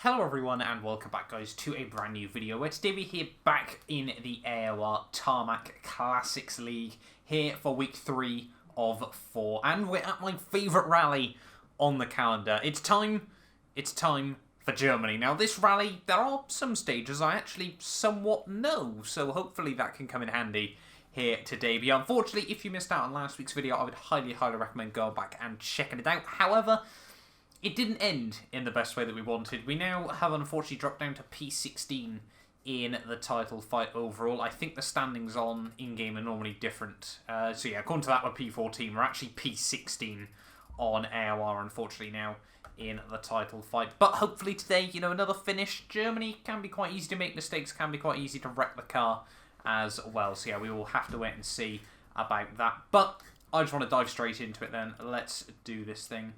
Hello everyone and welcome back guys to a brand new video where today we're here back in the AOR Tarmac Classics League here for week 3 of 4 and we're at my favourite rally on the calendar. It's time for Germany. Now this rally, there are some stages I actually somewhat know, so hopefully that can come in handy here today. But unfortunately, if you missed out on last week's video, I would highly recommend going back and checking it out. However, it didn't end in the best way that we wanted. We now have unfortunately dropped down to P16 in the title fight overall. I think the standings on in-game are normally different. So yeah, according to that, we're P14. We're actually P16 on AOR, unfortunately, now in the title fight. But hopefully today, you know, another finish. Germany can be quite easy to make mistakes, can be quite easy to wreck the car as well. So yeah, we will have to wait and see about that. But I just want to dive straight into it then. Let's do this thing.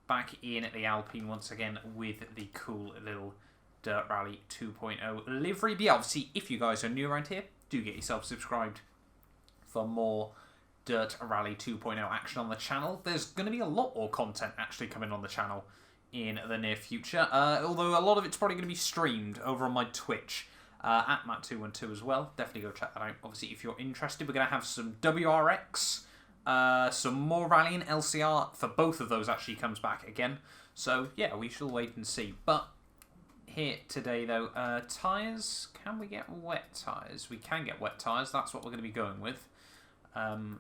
Back in at the Alpine once again with the cool little Dirt Rally 2.0 livery. But yeah, obviously, if you guys are new around here, do get yourself subscribed for more Dirt Rally 2.0 action on the channel. There's going to be a lot more content actually coming on the channel in the near future. Although a lot of it's probably going to be streamed over on my Twitch at Matt212 as well. Definitely go check that out. Obviously, if you're interested, we're going to have some WRX. Some more rallying. LCR for both of those actually comes back again. So, yeah, we shall wait and see. But here today, though, tyres. Can we get wet tyres? We can get wet tyres. That's what we're going to be going with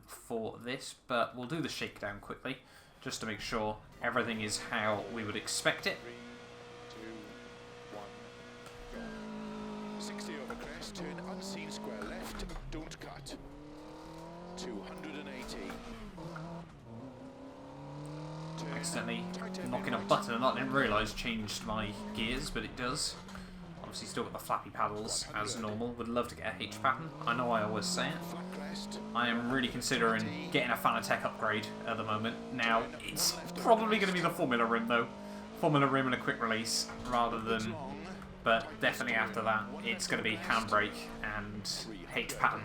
for this. But we'll do the shakedown quickly, just to make sure everything is how we would expect it. 3, 2, 1, go. 60 over crest, turn unseen square left, don't cut. 280. Accidentally knocking a button and I didn't realise changed my gears, but it does. Obviously still got the flappy paddles as normal. Would love to get a H pattern. I know I always say it. I am really considering getting a Fanatec upgrade at the moment. Now, it's probably going to be the Formula Rim though. Formula Rim and a quick release rather than... But definitely after that, it's going to be handbrake and H pattern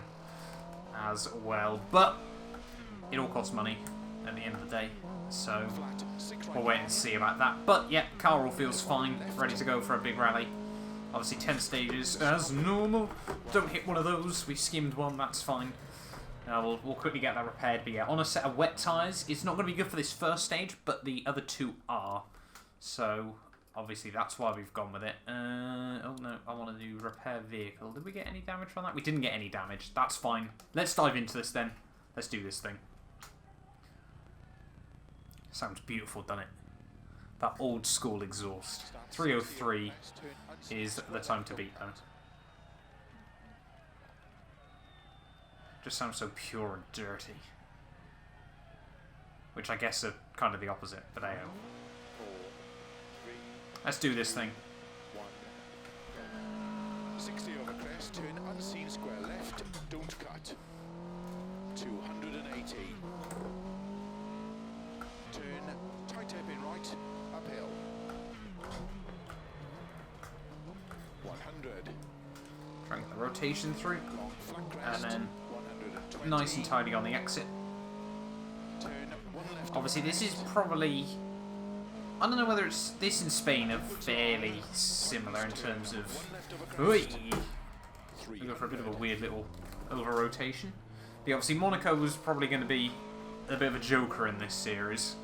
as well, but it all costs money at the end of the day, so we'll wait and see about that. But yeah, car all feels fine, ready to go for a big rally. Obviously 10 stages as normal. Don't hit one of those, we skimmed one, that's fine. We'll quickly get that repaired. But yeah, on a set of wet tyres, it's not going to be good for this first stage, but the other two are, so obviously that's why we've gone with it. Oh no, I want to do repair vehicle. Did we get any damage from that? We didn't get any damage. That's fine. Let's dive into this then. Let's do this thing. Sounds beautiful, doesn't it? That old school exhaust. 303 is the time to beat that. Just sounds so pure and dirty. Which I guess are kind of the opposite, but hey. Let's do this thing. 60 over crest, turn unseen square left, don't cut. 280. Turn tight hairpin right, uphill. 100. Trying to get the rotation through. Long flat crest, And then 120. nice and tidy on the exit. Turn one left. Obviously this is probably... I don't know whether it's this in Spain are fairly similar in terms of. We go for a bit of a weird little over rotation. But obviously Monaco was probably going to be a bit of a joker in this series,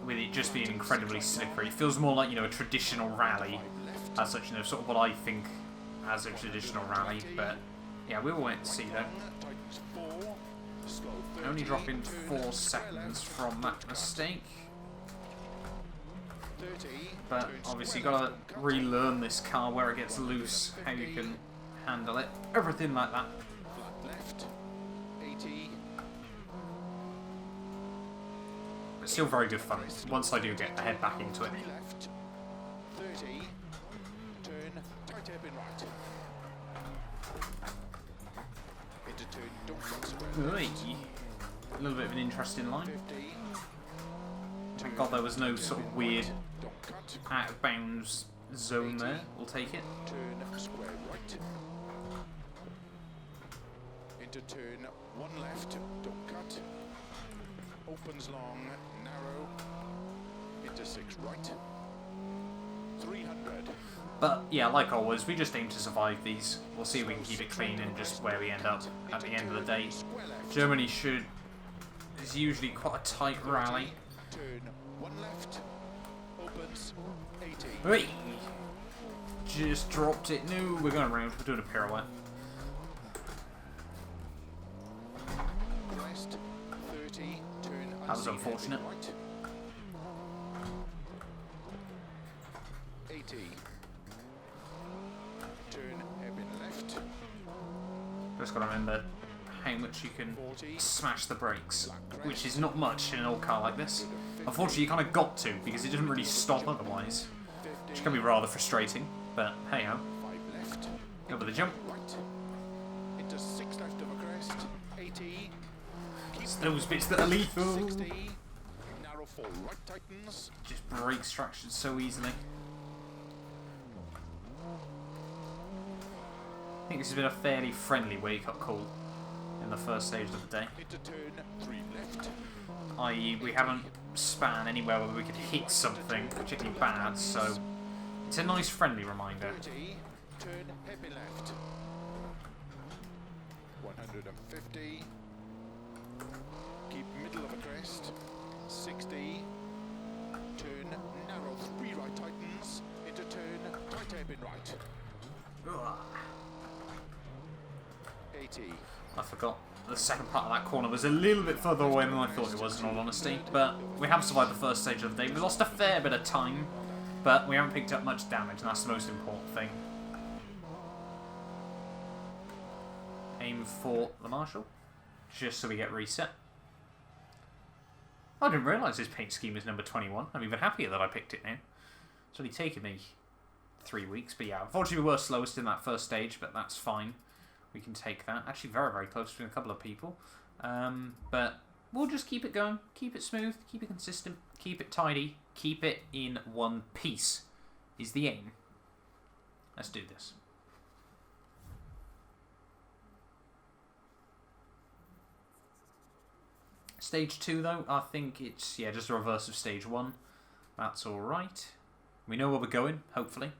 with it just being incredibly slippery. It feels more like, you know, a traditional rally as such, you know, sort of what I think as a traditional rally. But yeah, we will wait and see though. Only dropping 4 seconds from that mistake. But obviously you've got to relearn this car where it gets loose, how you can handle it, everything like that. Left, 80. But still very good fun once I do get the head back into it. Left, 30. Turn tight hairpin right. Into turn, don't cut square left. A little bit of an interesting line. 50. Thank God there was no sort of weird Don't cut. out of bounds zone there. We'll take it. Turn square right. Into turn one left, don't cut. Opens long, narrow. Into 6 right. 300. third. But yeah, like always, we just aim to survive these. We'll see if we can keep it clean and just where we end up at the end of the day. Germany is usually quite a tight rally. Turn 1 left. Opens 80. Hey! Just dropped it. No, we're going around. We're doing a pirouette. Crest 30. Turn That was unfortunate. right. 80. Turn hairpin left. Just got to remember how much you can smash the brakes, which is not much in an old car like this. Unfortunately, you kind of got to, because it doesn't really stop otherwise, which can be rather frustrating, but hey-ho. 5 left. Over the jump. Right. Into 6 left of a crest. 80. It's those bits that are lethal. 60. Narrow 4 right tightens. Just brake traction so easily. I think this has been a fairly friendly wake-up call in the first stage of the day. Into turn 3 left. I.e. we haven't span anywhere where we could hit something particularly bad, so it's a nice friendly reminder. 30. Turn happy left. 150. Keep middle of a crest. 60. Turn narrow 3 right tightens. Into turn tight hairpin right. Ugh. 80. I forgot. The second part of that corner was a little bit further away than I thought it was, in all honesty. But we have survived the first stage of the day. We lost a fair bit of time, but we haven't picked up much damage, and that's the most important thing. Aim for the marshal, just so we get reset. I didn't realise this paint scheme is number 21. I'm even happier that I picked it now. It's only taken me 3 weeks, but yeah, unfortunately we were slowest in that first stage, but that's fine. We can take that. Actually, very, very close to a couple of people. But we'll just keep it going. Keep it smooth. Keep it consistent. Keep it tidy. Keep it in one piece is the aim. Let's do this. Stage 2, though, I think it's, yeah, just a reverse of stage 1. That's alright. We know where we're going, hopefully.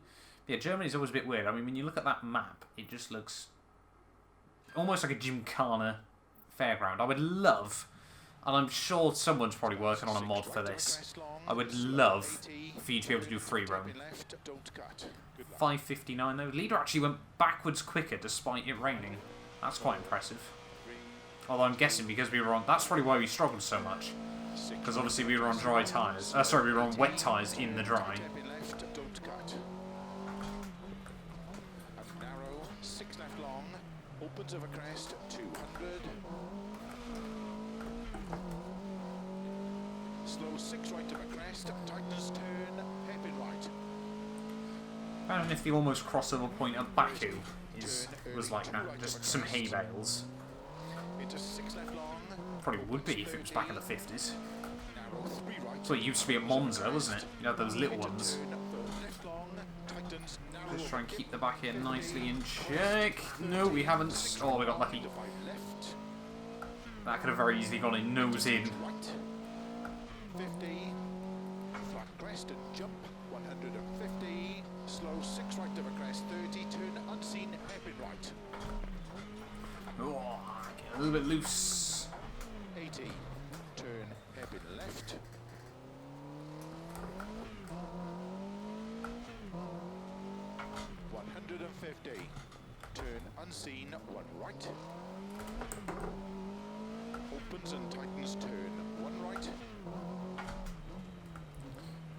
But yeah, Germany's always a bit weird. I mean, when you look at that map, it just looks almost like a Gymkhana fairground. I would love, and I'm sure someone's probably working on a mod for this, I would love for you to be able to do free roam. 5:59 though. Leader actually went backwards quicker despite it raining. That's quite impressive. Although I'm guessing because we were on, that's probably why we struggled so much. Because obviously we were on dry tyres. Sorry, we were on wet tyres in the dry. Narrow, 6 left long. Opens of a crest, 200. Slow 6 right of a crest, tightens turn, hairpin right. I don't know if the almost crossover point at Baku was like that, just some hay bales. Into 6 left long. Probably would be if it was back in the 50s. Narrow 3 right. That's what it used to be at Monza, wasn't it? You had those little ones. Turn, 4 left long. Tightens, narrow. Just try and keep the back end nicely in check. No, we haven't. Oh, we got lucky. To 5 left. That could have very easily gone in nose in. Right. 50. Flat crest and jump. 150. Slow 6 right of a crest. 30. Turn unseen. Hairpin right. Oh, get a little bit loose. 80. Turn hairpin left. 150. Turn unseen. 1 right. Opens and tightens. Turn 1 right.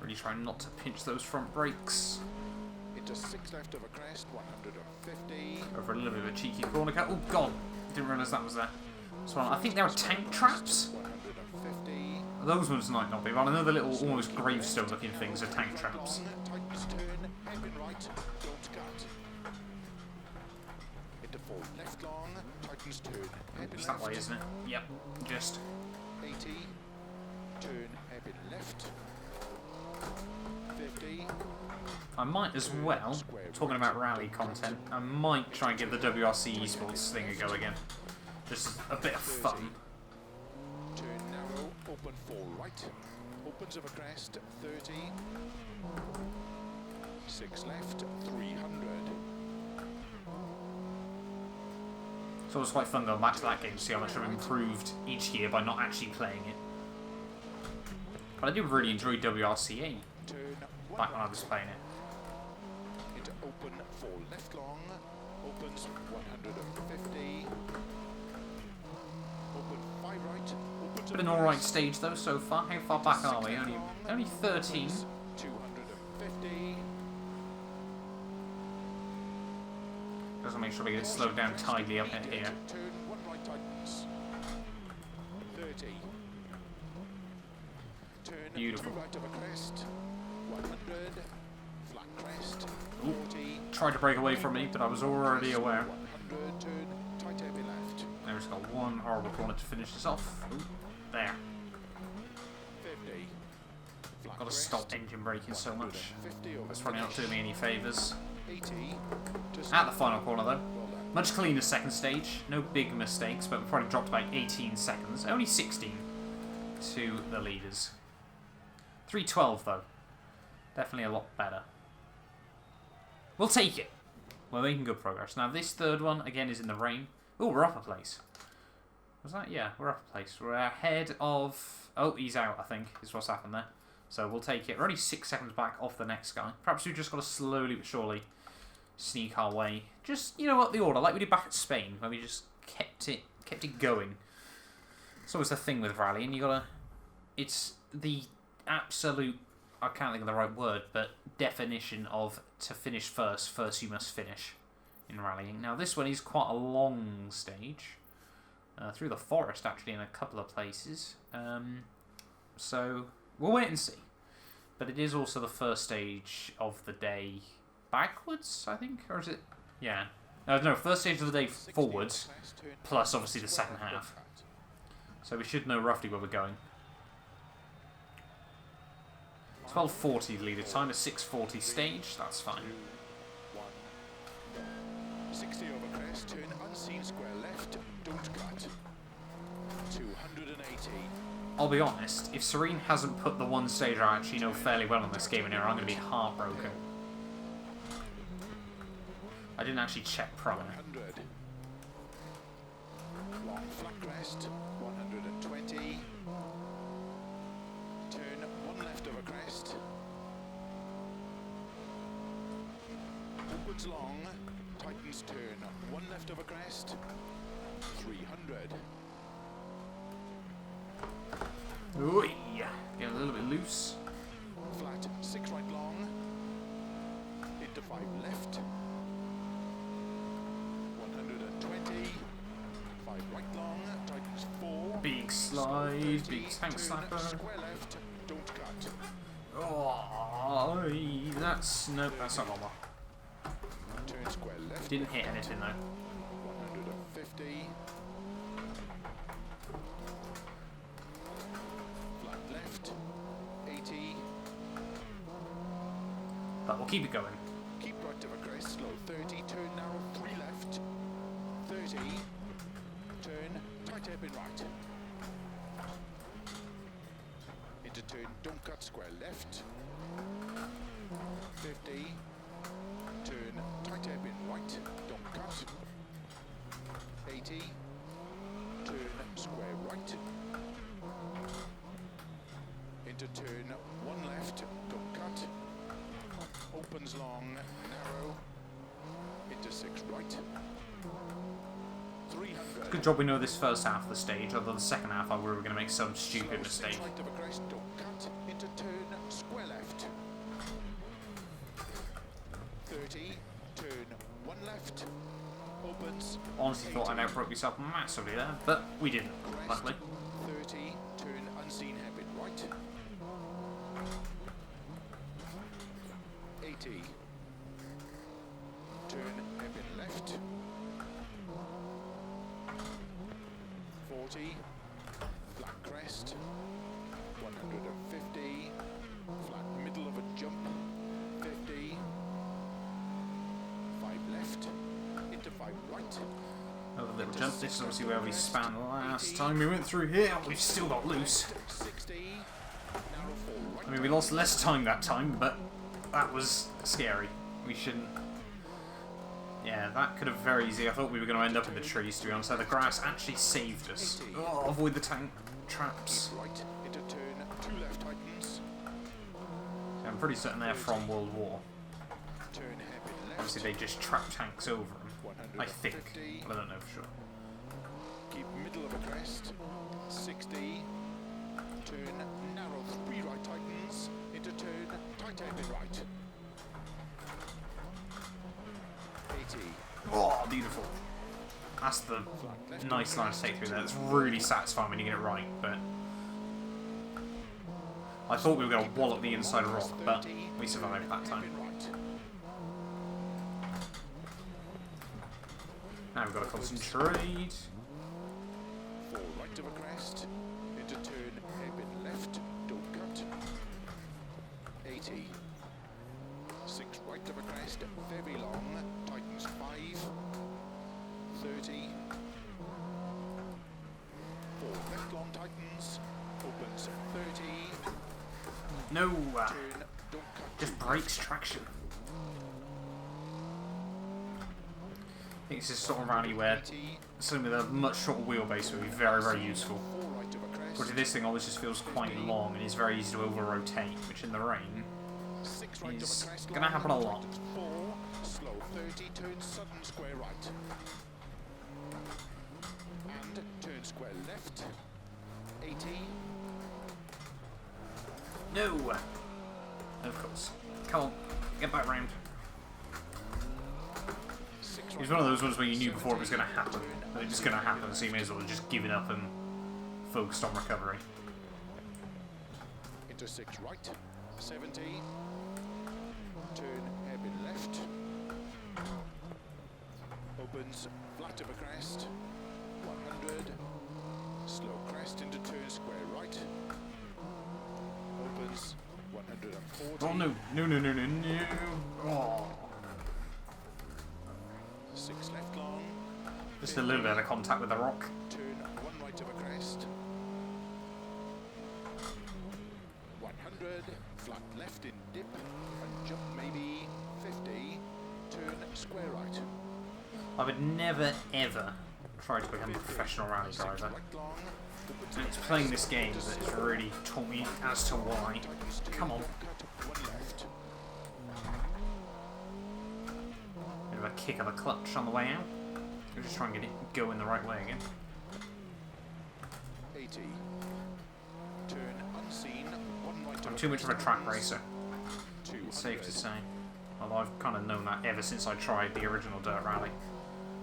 Really trying not to pinch those front brakes. Into 6 left of a crest. 150. Over a little bit of a cheeky corner cut. Oh god, didn't realise that was there. So I think they were tank traps. 150. Those ones might not be, but I know the little almost gravestone looking things are tank traps. Tightens turn. Hairpin right. Don't cut. Into 4 left long. Tightens turn. Hairpin It's left. that way, isn't it? Yep, just. 80. Turn hairpin left. 50. I might as well, talking about rally content, I might try and give the WRC Esports thing a go again. Just a bit of fun. Turn narrow. Open 4 right. Opens of a crest. 30. 6 left, 300. It's always quite fun going back to that game to see how much I've improved each year by not actually playing it. But I did really enjoy WRCA back when I was playing it. Into open 4 left long, opens 150. Open 5 right, opens Been an alright stage though so far. How far back are we? Only 13. 250. Just to make sure we get it slowed down tidily up here. Turn 1 right tightens. 30. Turn Beautiful. 2 right of a crest. 100. Flat crest. Ooh. 40. Tried to break away from me, but I was already aware. 100. Turn tight heavy left. Now we've just got one horrible corner to finish this off. Ooh, there. 50. Flat Got to crest. stop engine braking so much. 150 over That's probably not doing me any favours. 80. At the final corner though. Much cleaner second stage. No big mistakes, but we probably dropped about 18 seconds. Only 16 to the leaders. 3:12 though. Definitely a lot better. We'll take it. We're making good progress. Now this third one, again, is in the rain. Oh, we're up a place. Was that? Yeah, we're up a place. We're ahead of... Oh, he's out, I think, is what's happened there. So we'll take it. We're only 6 seconds back off the next guy. Perhaps we've just got to slowly but surely sneak our way. Just, you know what, the order, like we did back at Spain, where we just kept it going. It's always the thing with rallying. You gotta... It's the absolute... I can't think of the right word, but definition of to finish first you must finish in rallying. Now this one is quite a long stage, through the forest actually in a couple of places, so we'll wait and see. But it is also the first stage of the day backwards, I think, or is it? Yeah, no, first stage of the day forwards, plus obviously the second half. So we should know roughly where we're going. 12:40 leader time, a 6:40 stage, that's fine. 60 over crest, turn unseen square left, don't cut. 280. I'll be honest, if Serene hasn't put the one stage I actually know fairly well on this game in here, I'm going to be heartbroken. I didn't actually check prior. 100. Long flat crest, 120. Turn 1 left of a crest. Opens long, tightens turn 1 left of a crest. 300. Ooh, get a little bit loose. Flat 6 right long. Into 5 left. 120. 5 right long, tightens 4. Big slide, big tank slapper. Square left, don't cut. Oh, that's nope, that's not normal. Turn square left. Didn't hit anything though. 150. Flat left. 80. But we'll keep it going. Keep right of a crest, slow 30. Turn narrow 3 left. 30. Turn tight hairpin right. Into turn, don't cut square left. 50. Turn tight hairpin right, don't cut. 80. Turn square right. Into turn 1 left, don't cut. Opens long, narrow. Into 6 right. 300. Good job we know this first half of the stage, although the second half we were going to make some stupid Slow, mistake. right of a crest, don't cut. Into turn square left. 30. Turn 1 left. Opens. Honestly thought I outbroke myself massively there, but we didn't, Crest. luckily. 30. Turn unseen hairpin right. 80. Turn hairpin left. 40. Flat crest. 150. Flat middle of a jump. 50. 5 left. Into 5 right. Another little jump. This is obviously where we span last time we went through here. We've still got loose. 60. Narrow 4 right. I mean, we lost less time that time, but that was scary. We shouldn't... Yeah, that could have very easily... I thought we were going to end up in the trees, to be honest. So the grass actually saved us. Oh, avoid the tank traps. Right into turn 2 left tightens. So I'm pretty certain they're from World War. Turn hairpin left. Obviously, they just trap tanks over them. I think. 150. But I don't know for sure. Keep middle of a crest. 60. Turn narrow 3 right tightens. Into turn tight hairpin right. 80. Oh, beautiful. That's the nice line to take through there. It's really satisfying when you get it right, but... I thought we were going to wallop the inside rock, but we survived that time. Now we've got to concentrate. 4 right of a crest. Into turn hairpin left. Don't cut. 80. 6 right of a crest. Very long. Tightens 5. 30. 4 left long tightens. Opens 30. No, Turn. Don't cut. just breaks traction. I think this is sort of rally where 80. something with a much shorter wheelbase would be very, very useful. 4 right of a crest. But this thing always just feels quite long and is very easy to over-rotate, which in the rain 6 right of a is crest. going to happen a lot. Tightens 4. Slow 30. Turn sudden square right. And turn square left. 80. No! Of course. Come on, get back round. 6 It was one of those ones where you knew before it was going to happen. That it was going to happen, so you may as well have just given up and focused on recovery. Into 6 right. 70. Turn hairpin left. Opens flat of a crest. 100. Slow crest into turn square right. Opens 140. Oh no, no, no, no, no, no. Oh. 6 left long. Just a little bit of contact with the rock. Turn 1 right of a crest. 100. Flat left in dip. And jump maybe 50. Turn square right. I would never, ever try to become a professional rally 6 driver. right long. Opens And it's playing this game that has really taught me as to why. Come on. cut 1 left. Bit of a kick of the clutch on the way out. We'll just try and get it going the right way again. 80. Turn unseen. 1 right. I'm too much of a track racer, 200. it's safe to say. Although I've kind of known that ever since I tried the original dirt rally.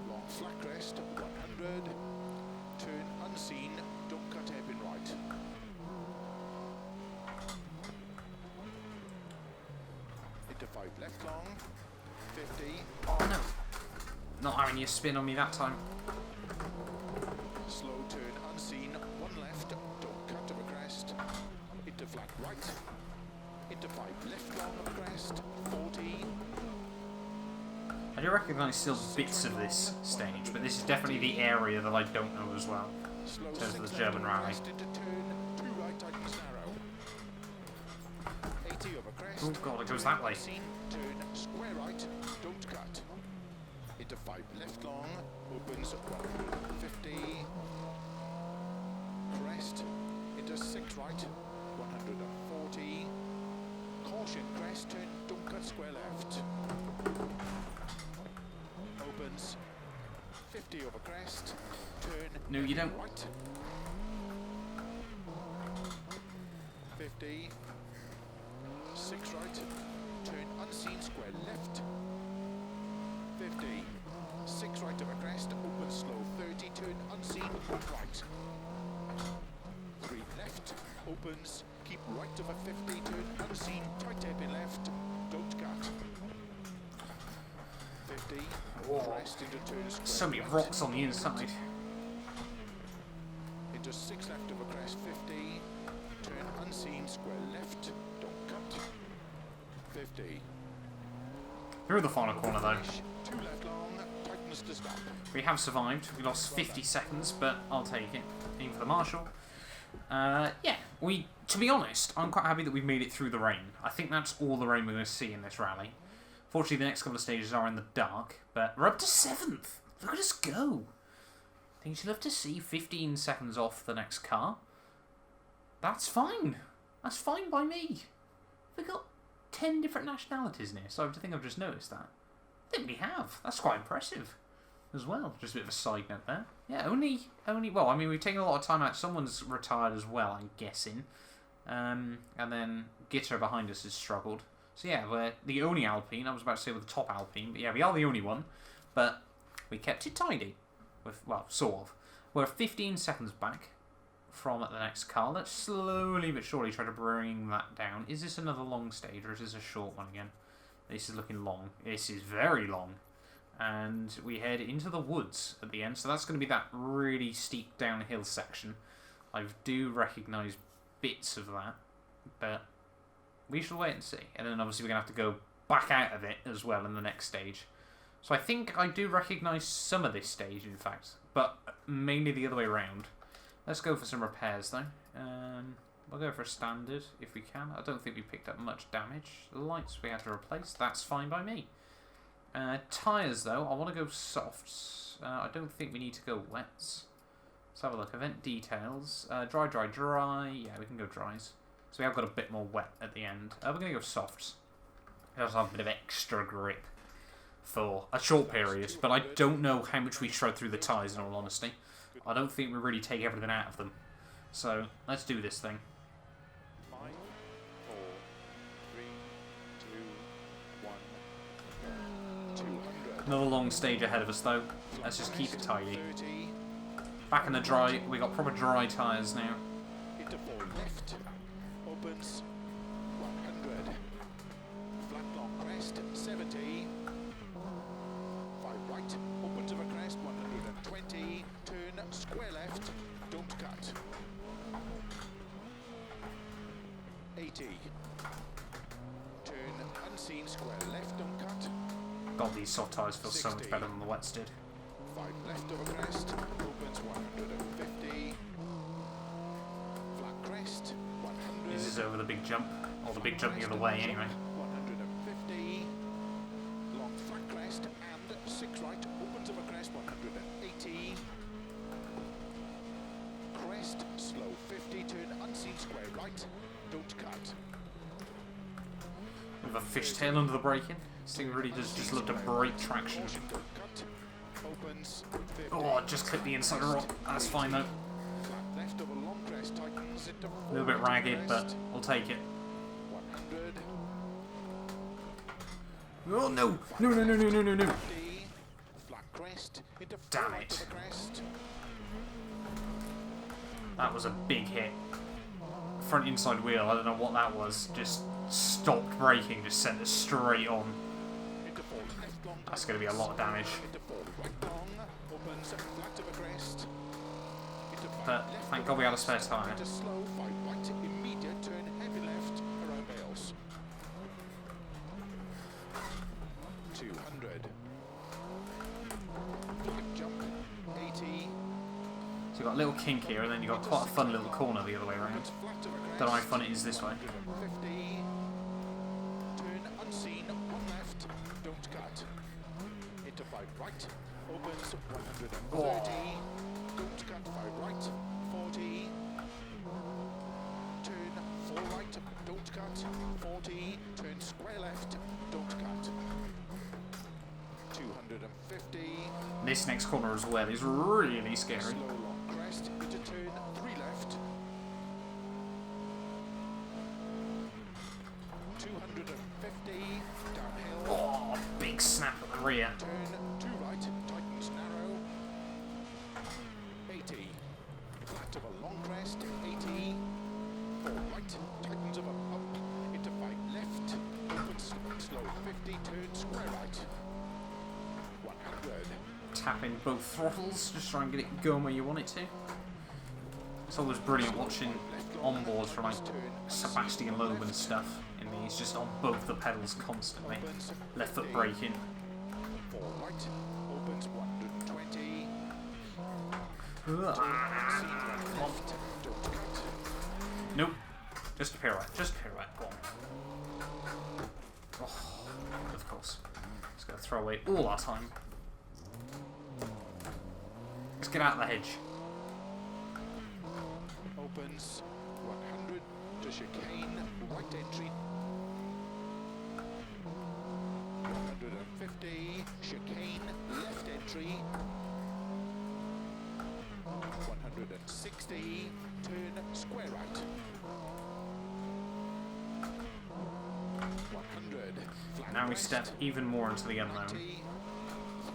Long flat crest. 100. Turn unseen. Don't cut hairpin right. Into 5 left long. 50. Oh no! Not having you spin on me that time. Slow turn unseen. 1 left. Don't cut of a crest. Into flat right. Into 5 left long of a crest. 40. I do recognise still bits of this stage, but this is definitely the area that I don't know as well. Slow In terms of 6 the left German of a rally. crest into turn 2 right tightens narrow. 80 of a crest. Oh god, it goes that way. Unseen. Turn square right. Don't cut. Into 5 left long. Opens 150. Crest. Into 6 right. 140. Caution crest. Turn. Don't cut square left. Opens 50 over crest. Turn. No, you don't. Right. 50. 6 right. Turn unseen square left. 50. 6 right of a crest. Open slow. 30. Turn unseen 1 right. 3 left. Opens. Keep right of a 50. Turn unseen. Tight hairpin left. Don't cut. 50. Whoa. Crest into turn square So many right. rocks on the inside. Into 6 left of a crest. 50. Turn unseen square left. Don't cut. 50. Through the final corner though. 2 left long. Tightens to stop. We have survived. We lost 50 seconds, but I'll take it. Aim for the marshal. Yeah, to be honest, I'm quite happy that we've made it through the rain. I think that's all the rain we're going to see in this rally. Fortunately, the next couple of stages are in the dark, but we're up to 7th. Look at us go. Think you'd love to see 15 seconds off the next car. That's fine. That's fine by me. We've got 10 different nationalities in here, so I think I've just noticed that. I think we have. That's quite impressive as well. Just a bit of a side note there. Yeah, only, well, I mean, we've taken a lot of time out. Someone's retired as well, I'm guessing. And then Gitter behind us has struggled. So yeah, we're the only Alpine. I was about to say we're the top Alpine, but yeah, we are the only one. But we kept it tidy. Well, sort of. We're 15 seconds back from the next car. Let's slowly but surely try to bring that down. Is this another long stage, or is this a short one again? This is looking long. This is very long. And we head into the woods at the end. So that's going to be that really steep downhill section. I do recognise bits of that, but we shall wait and see. And then obviously we're going to have to go back out of it as well in the next stage. So I think I do recognise some of this stage, in fact, but mainly the other way around. Let's go for some repairs, though. We'll go for a standard, if we can. I don't think we picked up much damage. The lights we had to replace. That's fine by me. Tyres, though, I want to go softs. I don't think we need to go wets. Let's have a look. Event details. Dry, dry, dry. Yeah, we can go dries. So we have got a bit more wet at the end. We're going to go softs. It does have a bit of extra grip for a short period, but I don't know how much we shred through the tyres, in all honesty. I don't think we really take everything out of them. So, let's do this thing. 5, 4, 3, 2, 1. 200. Another long stage ahead of us, though. Let's just keep it tidy. Back in the dry, we got proper dry tyres now. Into 4 left, opens 100. Flat long crest 70. 5 right, opens of a crest 120. Turn square left, don't cut. 80. Turn unseen square left, don't cut. God, these soft tyres feel so much better than the wets did. 5 left over crest, opens 150. Flat crest, 100. This is over the big jump, or the big jump the other way anyway. 150. Long flat crest and 6 right, opens over crest 180. Crest, slow 50, turn unseen square right, don't cut. With a fishtail under the braking. This thing really does just look to brake traction. Don't cut. Opens 50. Oh, just clipped the inside rock. That's fine though. Flat left over long crest tightens into A little bit ragged, but we'll take it. 100. Oh no! No, no, no, no, no, no, no! 50. Flat crest into Damn right it. over crest. That was a big hit. Front inside wheel, I don't know what that was. Just stopped braking, just sent it straight on. Into 4 left long. That's going to be a lot of damage. Into 4 right long. Opens flat over crest. Into 5 But left thank over God we had a crest. spare tyre. Into slow 5 right. Immediate turn heavy left around bales. 200. Flat jump 80. So you've got a little kink here, and then you've got quite a fun little corner the other way around. Opens flat over crest. Don't know how fun it is this way. 150. Turn unseen, 1 left, don't cut. Into 5 right, opens 130. Oh. Don't cut 5 right, 40. Turn 4 right, don't cut. 40. Turn square left, don't cut. 250. This next corner as well is really scary. Slow long crest, into turn 3 left. 250. Downhill. Oh, big snap at the rear. Turn 2 right, tightens narrow. 80. Flat of a long crest, 80. 4 right, tightens of a bump. Into 5 left, opens slow 50, turn square right. 100. Tapping both throttles, just try and get it going where you want it to. It's always brilliant watching onboards from like Sebastian Loeb and stuff in these, just on both the pedals constantly. Left foot braking. 4 right, opens 120. Ah, Left, don't cut. Just a pirouette. Just a pirouette. Go on. Oh, of course. Just gotta throw away all our time. Let's get out of the hedge. Opens 100 to chicane, right entry. 150, chicane, left entry. 160, turn square right. 100, flat Now we crest, step even more into the unknown. 90,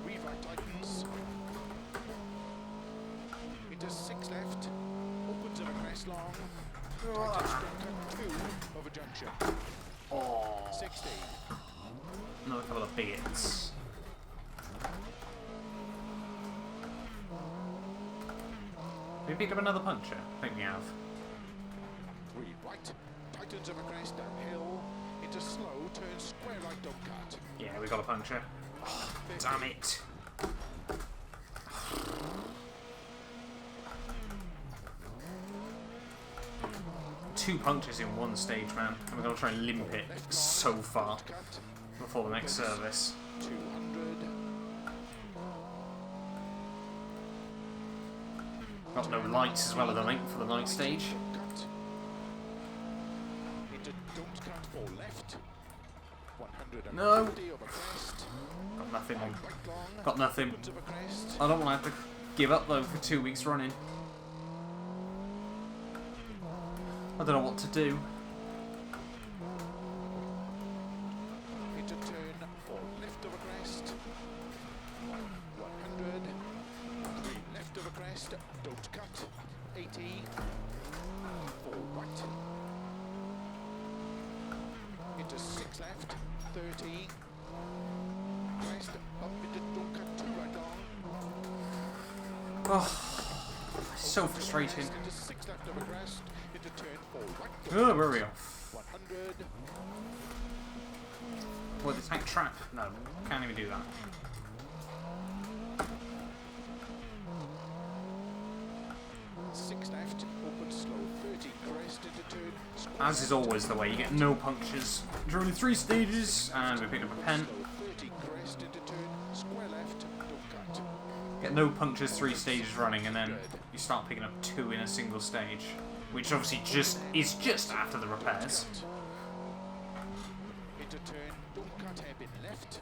3 right tightens. Into 6 left, opens of a crest long. Tightens to 2 of a junction. Oh, 60. another couple of bigots. We picked up another puncture. I think we have. 3 right, tightens of a crest downhill. Into slow, turn square right, don't cut. Yeah, we got a puncture. Oh, damn it. Two punctures in one stage, man. And we're going to try and limp it so far before the next service. 200. Got no lights as well as the link for the night stage. Cut. Into don't cut for left. 150 No. over crest. Got nothing. Right long. Got nothing. Opens of a crest. I don't want to have to give up though for 2 weeks running. I don't know what to do. Into turn for left of a crest. 100. 3 left of a crest. Don't cut. 80. 4 right. Into 6 left. 30. Crest up into don't cut 2 right long. Oh, so frustrating. Into 6 left of a crest. Into turn 4 right. Oh, where are we off? 100. What, the tank trap? No, can't even do that. Six left, open slow, 30 crest into turn. As is always the way, you get no punctures during 3 stages, and we pick up a pen. Slow, 30 crest into turn, square left, don't cut. Get no punctures 3 stages running, and then you start picking up 2 in a single stage, which obviously is just after the repairs. Into turn, don't cut, hairpin left.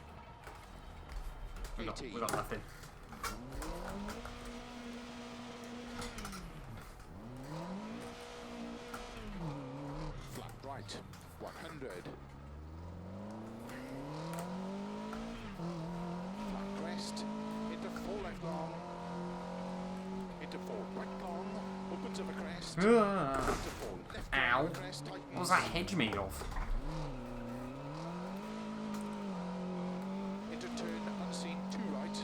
We 80. got nothing. Flat right, 100. Flat crest, into 4 left long. Into 4 right long, opens of a crest. Into 4 left Ow. of a crest, tightens. What was that hedge made of? Into turn, unseen, 2 right.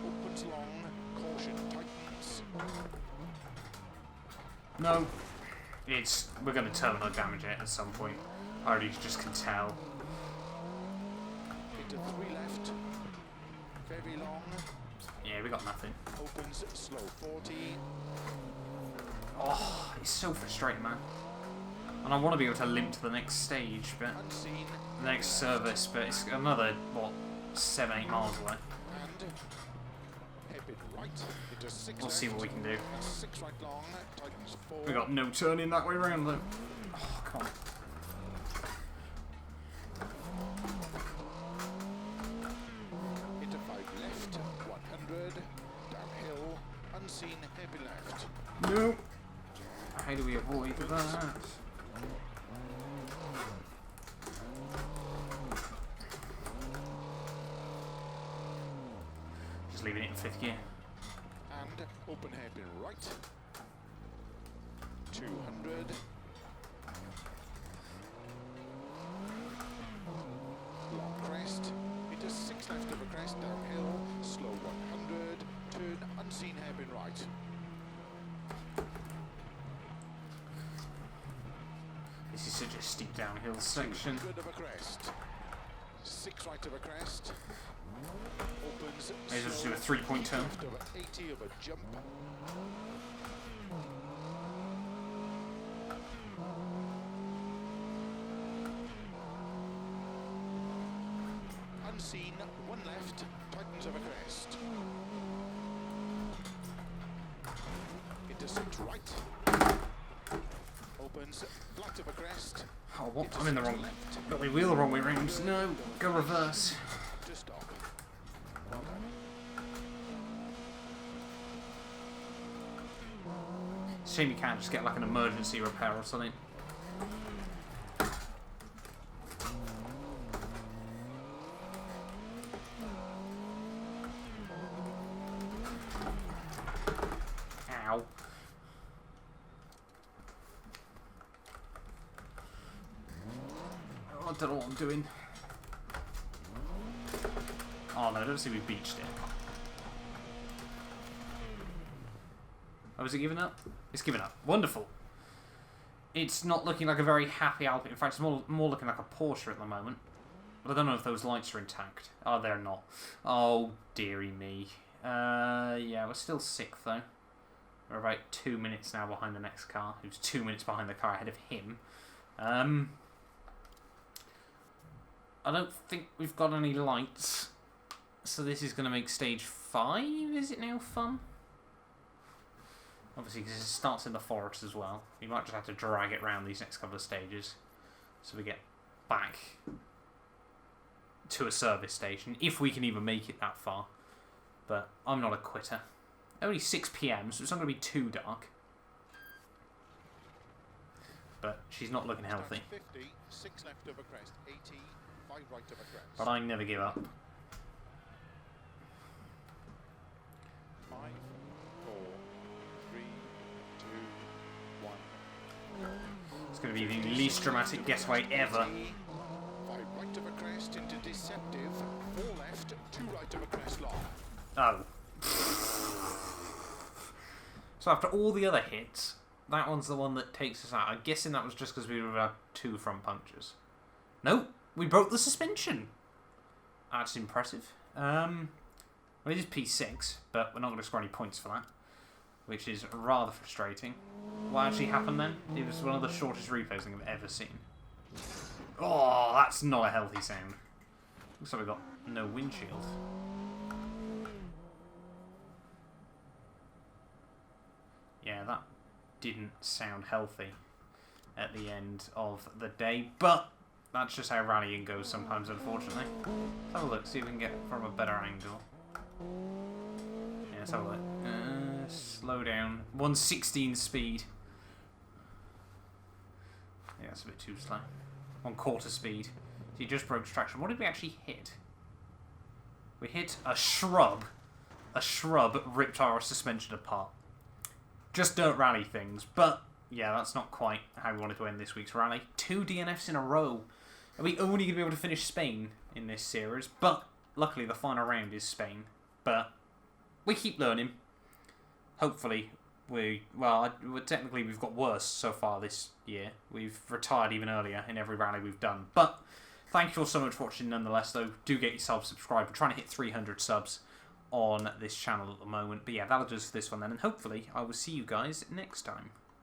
Opens long, caution, tightens. No. We're going to terminal damage it at some point. I already just can tell. Into 3 left. Very long. Yeah, we got nothing. Opens slow, 40. Oh, it's so frustrating, man. And I want to be able to limp to the next stage, but Unseen. the next service, but it's another, what, 7-8 miles away. And hairpin right. Into 6 We'll see what we can do. 6 right long. Tightens 4. We got no turning that way around, though. Oh, come on. Into 5 left. 100. Downhill. Unseen. Hairpin left. No. How do we avoid that? Just leaving it in 5th gear. And open hairpin right. 200. Long crest. Into 6 left of a crest. Downhill. Slow 100. Turn unseen hairpin right. This is such a steep downhill section. 200 of a crest. 6 right of a crest. Opens. Maybe just do a slow, 3-point turn. left of a 80 of a jump. one left, tightens over crest. Into 6 right. Opens, flat over crest. Oh, what? I'm in the wrong way. Got my wheel the wrong way round. No, go reverse. To stop. Well done. Shame you can't just get like an emergency repair or something. Ow. Oh, I don't know what I'm doing. Oh no, I don't see we beached it. Oh, is it giving up? It's giving up. Wonderful. It's not looking like a very happy Alpine. In fact, it's more looking like a Porsche at the moment. But I don't know if those lights are intact. Oh, they're not. Oh, dearie me. Yeah, we're still 6th, though. We're about 2 minutes now behind the next car, who's 2 minutes behind the car ahead of him. I don't think we've got any lights. So this is going to make stage 5, is it now, fun? Obviously, because it starts in the forest as well. You might just have to drag it around these next couple of stages. So we get back to a service station, if we can even make it that far. But I'm not a quitter. Only 6 PM, so it's not going to be too dark. But she's not looking healthy. 50, 6 left over crest, 80, 5 right over crest. But I never give up. 5, 4, 3, 2, 1. It's going to be the least dramatic getaway ever. 5 right over crest into deceptive, 4 left, 2 right over crest long. Oh. So after all the other hits, that one's the one that takes us out. I'm guessing that was just because we had 2 front punctures. Nope, we broke the suspension. That's impressive. Well, it is P6, but we're not going to score any points for that, which is rather frustrating. What actually happened then? It was one of the shortest replays I think I've ever seen. Oh, that's not a healthy sound. Looks like we've got no windshield. Yeah, that didn't sound healthy at the end of the day, but that's just how rallying goes sometimes, unfortunately. Let's have a look, see if we can get it from a better angle. Yeah, let's have a look. Slow down. 116 speed. Yeah, that's a bit too slow. 1/4 speed. So you just broke traction. What did we actually hit? We hit a shrub. A shrub ripped our suspension apart. Just dirt rally things, but yeah, that's not quite how we wanted to end this week's rally. 2 DNFs in a row. Are we only going to be able to finish Spain in this series? But luckily the final round is Spain. But we keep learning. Hopefully technically we've got worse so far this year. We've retired even earlier in every rally we've done. But thank you all so much for watching nonetheless, though. Do get yourself subscribed. We're trying to hit 300 subs on this channel at the moment. But yeah, that'll do us for this one then, and hopefully I will see you guys next time.